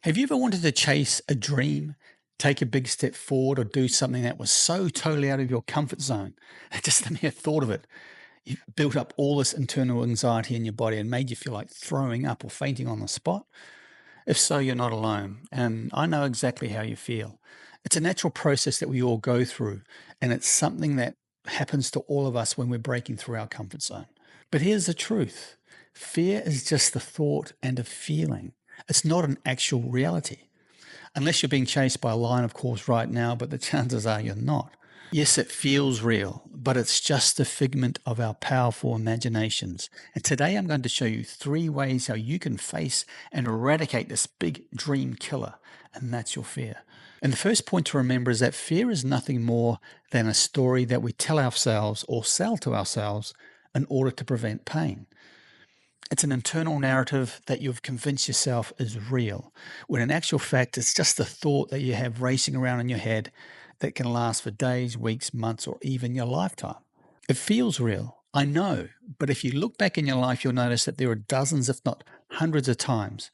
Have you ever wanted to chase a dream, take a big step forward, or do something that was so totally out of your comfort zone? Just the mere thought of it, you built up all this internal anxiety in your body and made you feel like throwing up or fainting on the spot? If so, you're not alone. And I know exactly how you feel. It's a natural process that we all go through, and it's something that happens to all of us when we're breaking through our comfort zone. But here's the truth: fear is just a thought and a feeling. It's not an actual reality. Unless you're being chased by a lion, of course, right now, but the chances are you're not. Yes, it feels real, but it's just a figment of our powerful imaginations. And today I'm going to show you 3 ways how you can face and eradicate this big dream killer, and that's your fear. And the first point to remember is that fear is nothing more than a story that we tell ourselves or sell to ourselves in order to prevent pain. It's an internal narrative that you've convinced yourself is real, when in actual fact, it's just a thought that you have racing around in your head that can last for days, weeks, months, or even your lifetime. It feels real, I know, but if you look back in your life, you'll notice that there are dozens, if not hundreds of times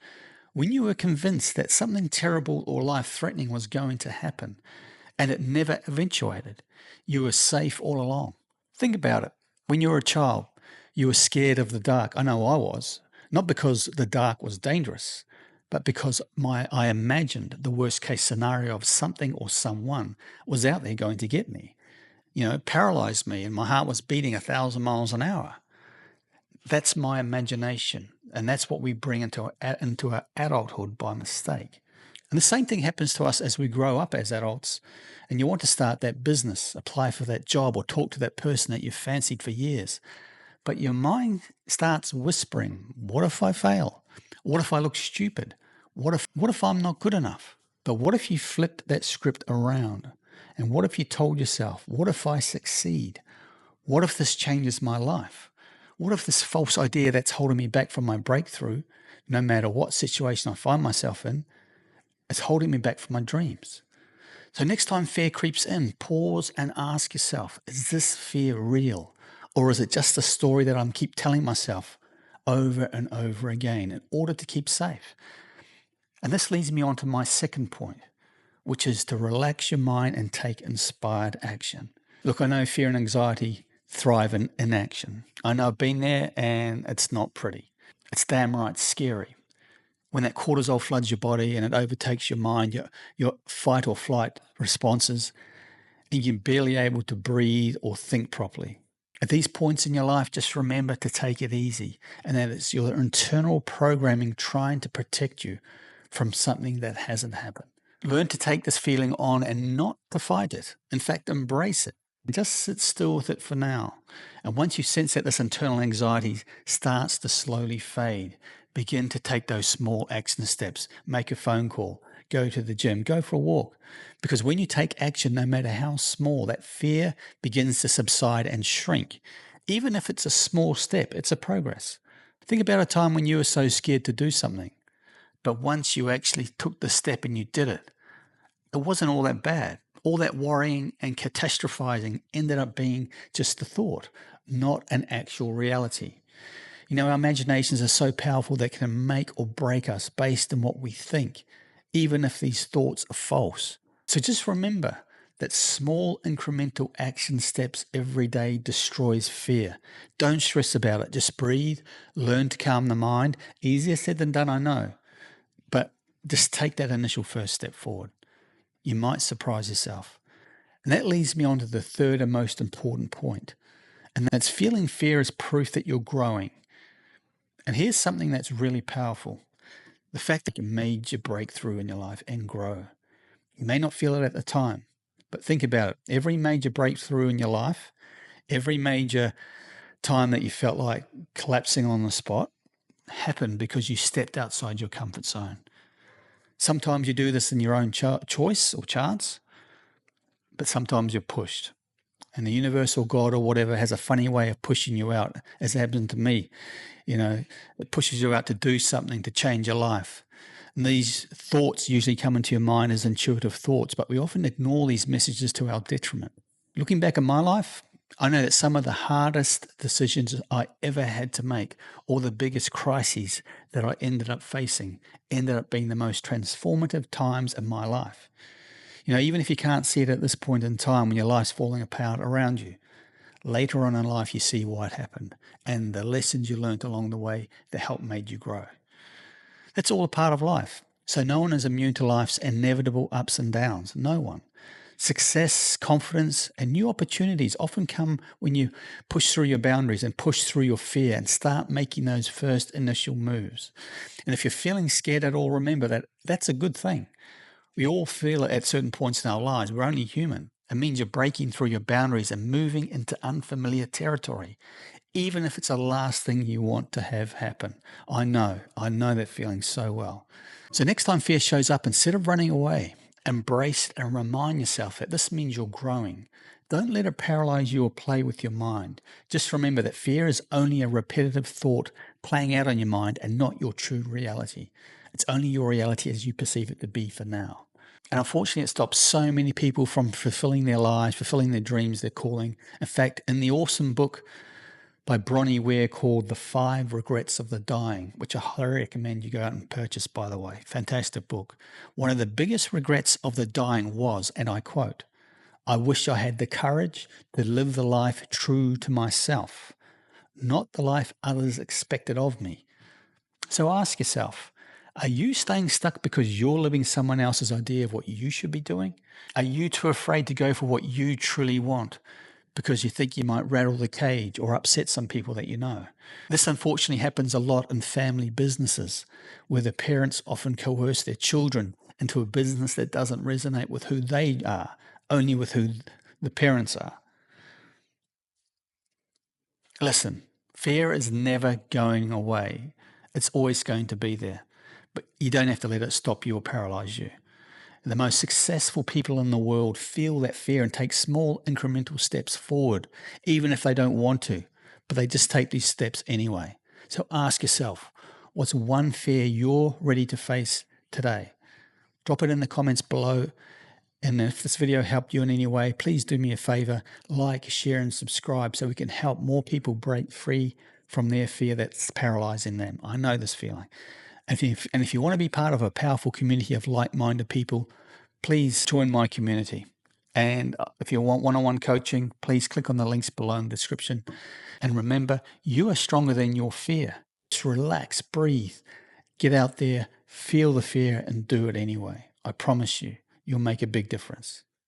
when you were convinced that something terrible or life-threatening was going to happen, and it never eventuated. You were safe all along. Think about it. When you were a child, you were scared of the dark. I know I was. Not because the dark was dangerous, but because I imagined the worst case scenario of something or someone was out there going to get me. It paralyzed me and my heart was beating 1,000 miles an hour. That's my imagination. And that's what we bring into our adulthood by mistake. And the same thing happens to us as we grow up as adults, and you want to start that business, apply for that job, or talk to that person that you've fancied for years. But your mind starts whispering, what if I fail? What if I look stupid? What if I'm not good enough? But what if you flipped that script around? And what if you told yourself, what if I succeed? What if this changes my life? What if this false idea that's holding me back from my breakthrough, no matter what situation I find myself in, is holding me back from my dreams? So next time fear creeps in, pause and ask yourself, is this fear real? Or is it just a story that I'm keep telling myself over and over again in order to keep safe? And this leads me on to my second point, which is to relax your mind and take inspired action. Look, I know fear and anxiety thrive in inaction. I know I've been there and it's not pretty. It's damn right scary. When that cortisol floods your body and it overtakes your mind, your fight or flight responses, and you're barely able to breathe or think properly. At these points in your life, just remember to take it easy, and that it's your internal programming trying to protect you from something that hasn't happened. Learn to take this feeling on and not to fight it. In fact, embrace it. Just sit still with it for now. And once you sense that this internal anxiety starts to slowly fade, begin to take those small action steps. Make a phone call, go to the gym, go for a walk. Because when you take action, no matter how small, that fear begins to subside and shrink. Even if it's a small step, it's a progress. Think about a time when you were so scared to do something, but once you actually took the step and you did it, it wasn't all that bad. All that worrying and catastrophizing ended up being just a thought, not an actual reality. Our imaginations are so powerful that can make or break us based on what we think, even if these thoughts are false. So just remember that small incremental action steps every day destroys fear. Don't stress about it. Just breathe, learn to calm the mind. Easier said than done, I know. But just take that initial first step forward. You might surprise yourself. And that leads me on to the third and most important point. And that's feeling fear is proof that you're growing. And here's something that's really powerful. The fact that you made your breakthrough in your life and grow. You may not feel it at the time, but think about it. Every major breakthrough in your life, every major time that you felt like collapsing on the spot happened because you stepped outside your comfort zone. Sometimes you do this in your own choice or chance, but sometimes you're pushed. And the universe or God or whatever has a funny way of pushing you out, as happened to me. It pushes you out to do something to change your life. And these thoughts usually come into your mind as intuitive thoughts, but we often ignore these messages to our detriment. Looking back at my life, I know that some of the hardest decisions I ever had to make, or the biggest crises that I ended up facing, ended up being the most transformative times in my life. Even if you can't see it at this point in time when your life's falling apart around you, later on in life you see why it happened and the lessons you learned along the way that helped made you grow. That's all a part of life. So no one is immune to life's inevitable ups and downs. No one. Success, confidence, and new opportunities often come when you push through your boundaries and push through your fear and start making those first initial moves. And if you're feeling scared at all, remember that that's a good thing. We all feel it at certain points in our lives. We're only human. It means you're breaking through your boundaries and moving into unfamiliar territory, even if it's the last thing you want to have happen. I know that feeling so well. So next time fear shows up, instead of running away, embrace and remind yourself that this means you're growing. Don't let it paralyze you or play with your mind. Just remember that fear is only a repetitive thought playing out on your mind and not your true reality. It's only your reality as you perceive it to be for now. And unfortunately, it stops so many people from fulfilling their lives, fulfilling their dreams, their calling. In fact, in the awesome book by Bronnie Ware called The 5 Regrets of the Dying, which I highly recommend you go out and purchase, by the way. Fantastic book. One of the biggest regrets of the dying was, and I quote, "I wish I had the courage to live the life true to myself, not the life others expected of me." So ask yourself, are you staying stuck because you're living someone else's idea of what you should be doing? Are you too afraid to go for what you truly want because you think you might rattle the cage or upset some people that you know? This unfortunately happens a lot in family businesses, where the parents often coerce their children into a business that doesn't resonate with who they are, only with who the parents are. Listen, fear is never going away. It's always going to be there. But you don't have to let it stop you or paralyze you. The most successful people in the world feel that fear and take small incremental steps forward, even if they don't want to, but they just take these steps anyway. So ask yourself, what's one fear you're ready to face today? Drop it in the comments below. And if this video helped you in any way, please do me a favor, like, share, and subscribe so we can help more people break free from their fear that's paralyzing them. I know this feeling. And if you want to be part of a powerful community of like-minded people, please join my community. And if you want one-on-one coaching, please click on the links below in the description. And remember, you are stronger than your fear. Just relax, breathe, get out there, feel the fear, and do it anyway. I promise you, you'll make a big difference.